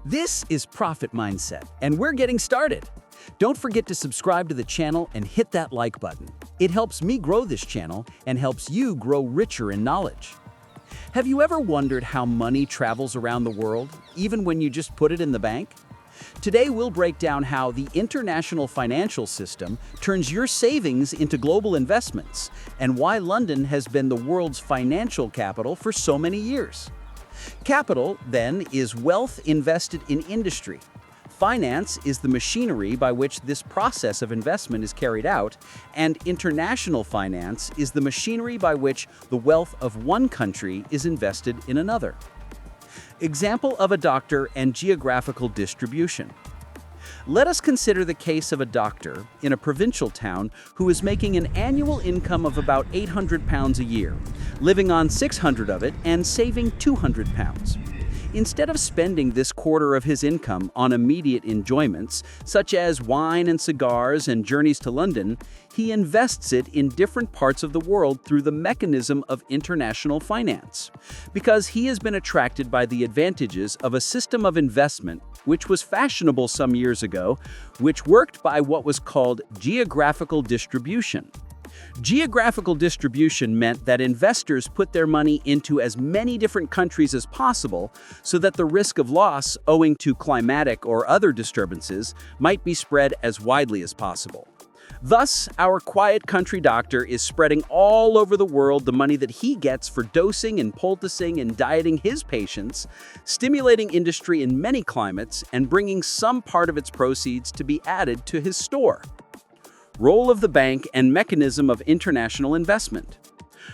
This is Profit Mindset, and we're getting started. Don't forget to subscribe to the channel and hit that like button. It helps me grow this channel and helps you grow richer in knowledge. Have you ever wondered how money travels around the world, even when you just put it in the bank? Today we'll break down how the international financial system turns your savings into global investments and why London has been the world's financial capital for so many years. Capital, then, is wealth invested in industry. Finance is the machinery by which this process of investment is carried out, and international finance is the machinery by which the wealth of one country is invested in another. Example of a doctor and geographical distribution. Let us consider the case of a doctor in a provincial town who is making an annual income of about £800 a year, living on 600 of it and saving £200. Instead of spending this quarter of his income on immediate enjoyments, such as wine and cigars and journeys to London, he invests it in different parts of the world through the mechanism of international finance, because he has been attracted by the advantages of a system of investment which was fashionable some years ago, which worked by what was called geographical distribution. Geographical distribution meant that investors put their money into as many different countries as possible so that the risk of loss owing to climatic or other disturbances might be spread as widely as possible. Thus, our quiet country doctor is spreading all over the world the money that he gets for dosing and poulticing and dieting his patients, stimulating industry in many climates, and bringing some part of its proceeds to be added to his store. Role of the bank and mechanism of international investment.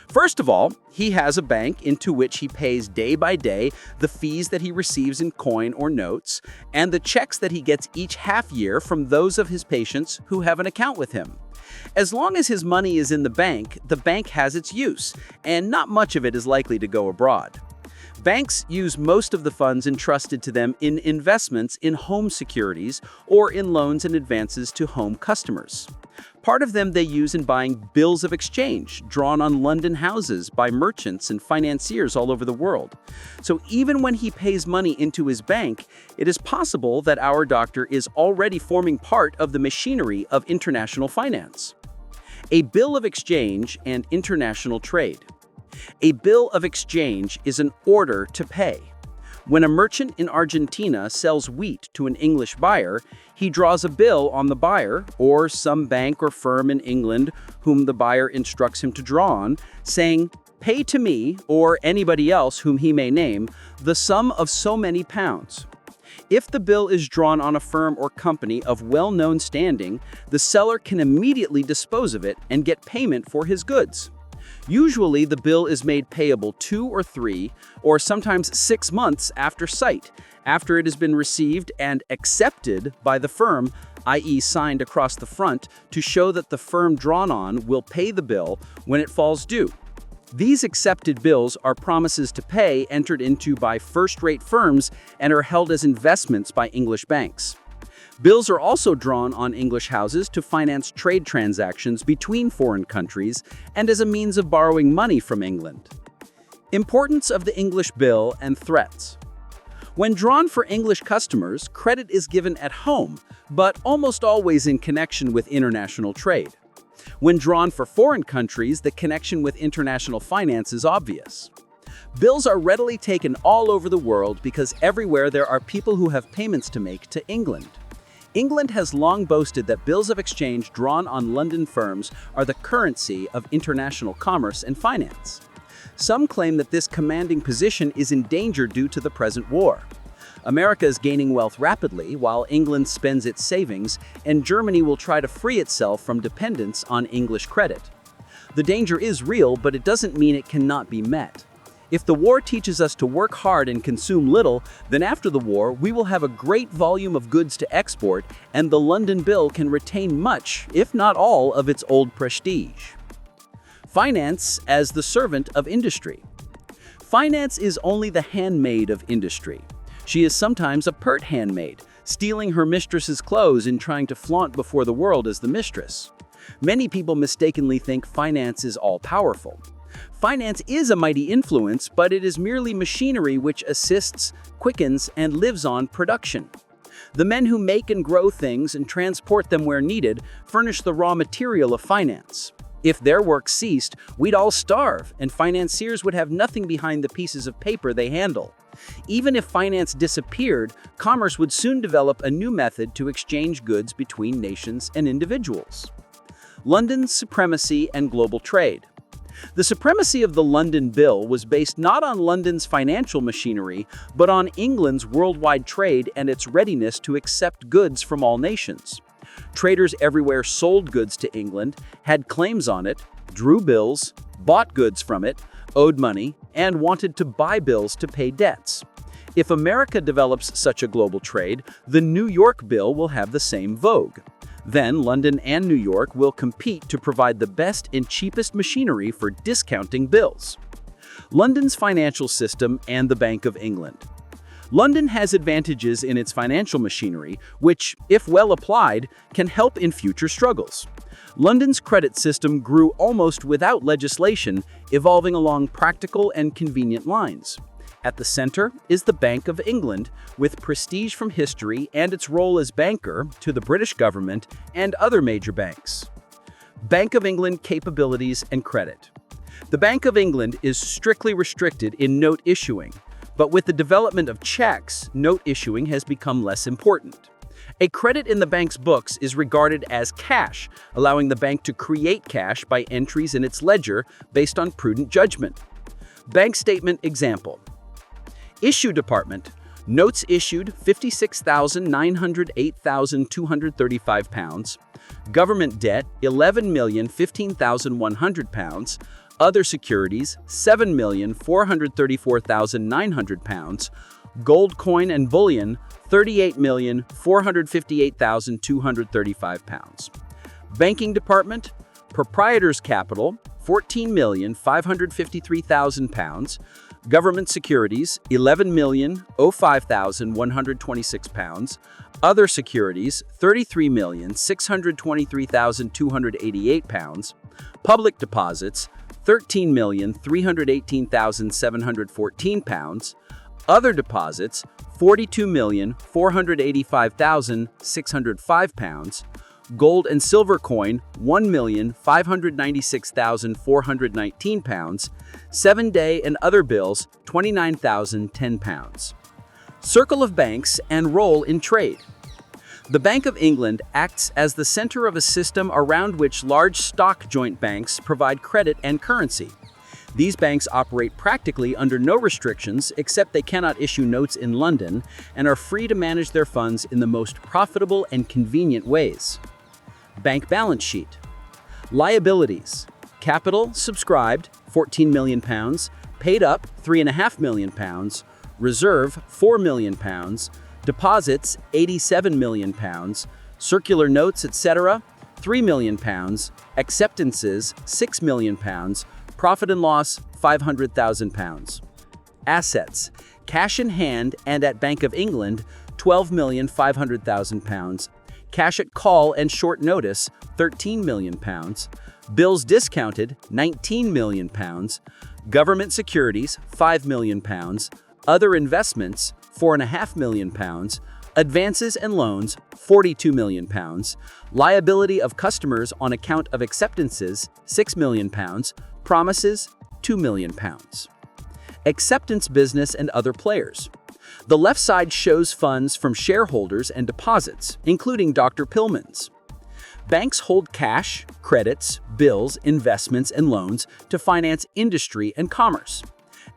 First of all, he has a bank into which he pays day by day the fees that he receives in coin or notes and the checks that he gets each half year from those of his patients who have an account with him. As long as his money is in the bank has its use, and not much of it is likely to go abroad. Banks use most of the funds entrusted to them in investments in home securities or in loans and advances to home customers. Part of them they use in buying bills of exchange drawn on London houses by merchants and financiers all over the world. So even when he pays money into his bank, it is possible that our doctor is already forming part of the machinery of international finance. A bill of exchange and international trade. A bill of exchange is an order to pay. When a merchant in Argentina sells wheat to an English buyer, he draws a bill on the buyer, or some bank or firm in England whom the buyer instructs him to draw on, saying, "Pay to me, or anybody else whom he may name, the sum of so many pounds." If the bill is drawn on a firm or company of well-known standing, the seller can immediately dispose of it and get payment for his goods. Usually, the bill is made payable 2 or 3, or sometimes 6 months after sight, after it has been received and accepted by the firm, i.e. signed across the front, to show that the firm drawn on will pay the bill when it falls due. These accepted bills are promises to pay entered into by first-rate firms and are held as investments by English banks. Bills are also drawn on English houses to finance trade transactions between foreign countries and as a means of borrowing money from England. Importance of the English bill and threats. When drawn for English customers, credit is given at home, but almost always in connection with international trade. When drawn for foreign countries, the connection with international finance is obvious. Bills are readily taken all over the world because everywhere there are people who have payments to make to England. England has long boasted that bills of exchange drawn on London firms are the currency of international commerce and finance. Some claim that this commanding position is in danger due to the present war. America is gaining wealth rapidly while England spends its savings, and Germany will try to free itself from dependence on English credit. The danger is real, but it doesn't mean it cannot be met. If the war teaches us to work hard and consume little, then after the war, we will have a great volume of goods to export, and the London bill can retain much, if not all, of its old prestige. Finance as the servant of industry. Finance is only the handmaid of industry. She is sometimes a pert handmaid, stealing her mistress's clothes and trying to flaunt before the world as the mistress. Many people mistakenly think finance is all-powerful. Finance is a mighty influence, but it is merely machinery which assists, quickens, and lives on production. The men who make and grow things and transport them where needed furnish the raw material of finance. If their work ceased, we'd all starve, and financiers would have nothing behind the pieces of paper they handle. Even if finance disappeared, commerce would soon develop a new method to exchange goods between nations and individuals. London's supremacy and global trade. The supremacy of the London Bill was based not on London's financial machinery, but on England's worldwide trade and its readiness to accept goods from all nations. Traders everywhere sold goods to England, had claims on it, drew bills, bought goods from it, owed money, and wanted to buy bills to pay debts. If America develops such a global trade, the New York Bill will have the same vogue. Then London and New York will compete to provide the best and cheapest machinery for discounting bills. London's financial system and the Bank of England. London has advantages in its financial machinery, which, if well applied, can help in future struggles. London's credit system grew almost without legislation, evolving along practical and convenient lines. At the center is the Bank of England, with prestige from history and its role as banker to the British government and other major banks. Bank of England capabilities and credit. The Bank of England is strictly restricted in note issuing, but with the development of checks, note issuing has become less important. A credit in the bank's books is regarded as cash, allowing the bank to create cash by entries in its ledger based on prudent judgment. Bank statement example. Issue department. Notes issued £56,908,235. Government debt £11,015,100. Other securities £7,434,900. Gold coin and bullion £38,458,235. Banking department. Proprietor's capital £14,553,000. Government securities, £11,005,126. Other securities, £33,623,288. Public deposits, £13,318,714. Other deposits, £42,485,605. Gold and silver coin, £1,596,419. 7-day and other bills, £29,010. Circle of banks and role in trade. The Bank of England acts as the center of a system around which large stock joint banks provide credit and currency. These banks operate practically under no restrictions except they cannot issue notes in London and are free to manage their funds in the most profitable and convenient ways. Bank balance sheet. Liabilities. Capital subscribed £14 million, paid up £3.5 million, reserve £4 million, deposits £87 million, circular notes, etc. £3 million, acceptances £6 million, profit and loss £500,000. Assets. Cash in hand and at Bank of England £12,500,000. Cash at call and short notice, £13 million. Bills discounted, £19 million. Government securities, £5 million. Other investments, £4.5 million. Advances and loans, £42 million. Liability of customers on account of acceptances, £6 million. Promises, £2 million. Acceptance business and other players. The left side shows funds from shareholders and deposits, including Dr. Pillman's. Banks hold cash, credits, bills, investments, and loans to finance industry and commerce.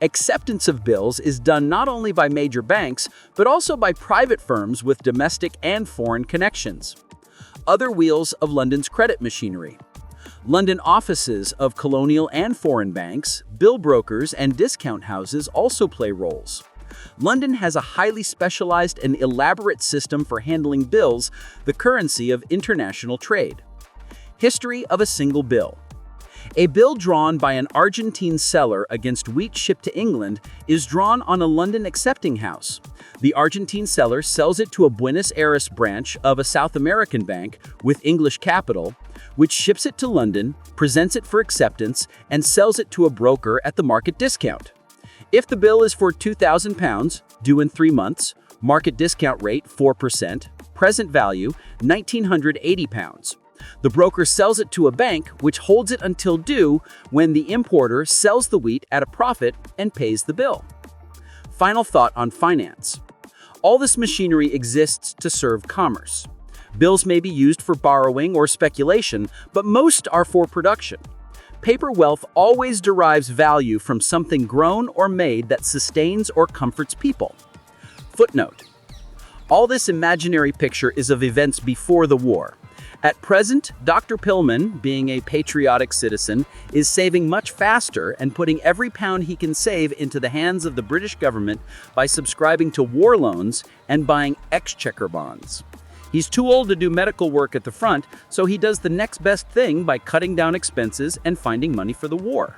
Acceptance of bills is done not only by major banks, but also by private firms with domestic and foreign connections. Other wheels of London's credit machinery. London offices of colonial and foreign banks, bill brokers, and discount houses also play roles. London has a highly specialized and elaborate system for handling bills, the currency of international trade. History of a single bill. A bill drawn by an Argentine seller against wheat shipped to England is drawn on a London accepting house. The Argentine seller sells it to a Buenos Aires branch of a South American bank with English capital. which ships it to London, presents it for acceptance, and sells it to a broker at the market discount. If the bill is for £2,000, due in 3 months, market discount rate 4%, present value £1,980. The broker sells it to a bank, which holds it until due, when the importer sells the wheat at a profit and pays the bill. Final thought on finance. All this machinery exists to serve commerce. Bills may be used for borrowing or speculation, but most are for production. Paper wealth always derives value from something grown or made that sustains or comforts people. Footnote: all this imaginary picture is of events before the war. At present, Dr. Pillman, being a patriotic citizen, is saving much faster and putting every pound he can save into the hands of the British government by subscribing to war loans and buying exchequer bonds. He's too old to do medical work at the front, so he does the next best thing by cutting down expenses and finding money for the war.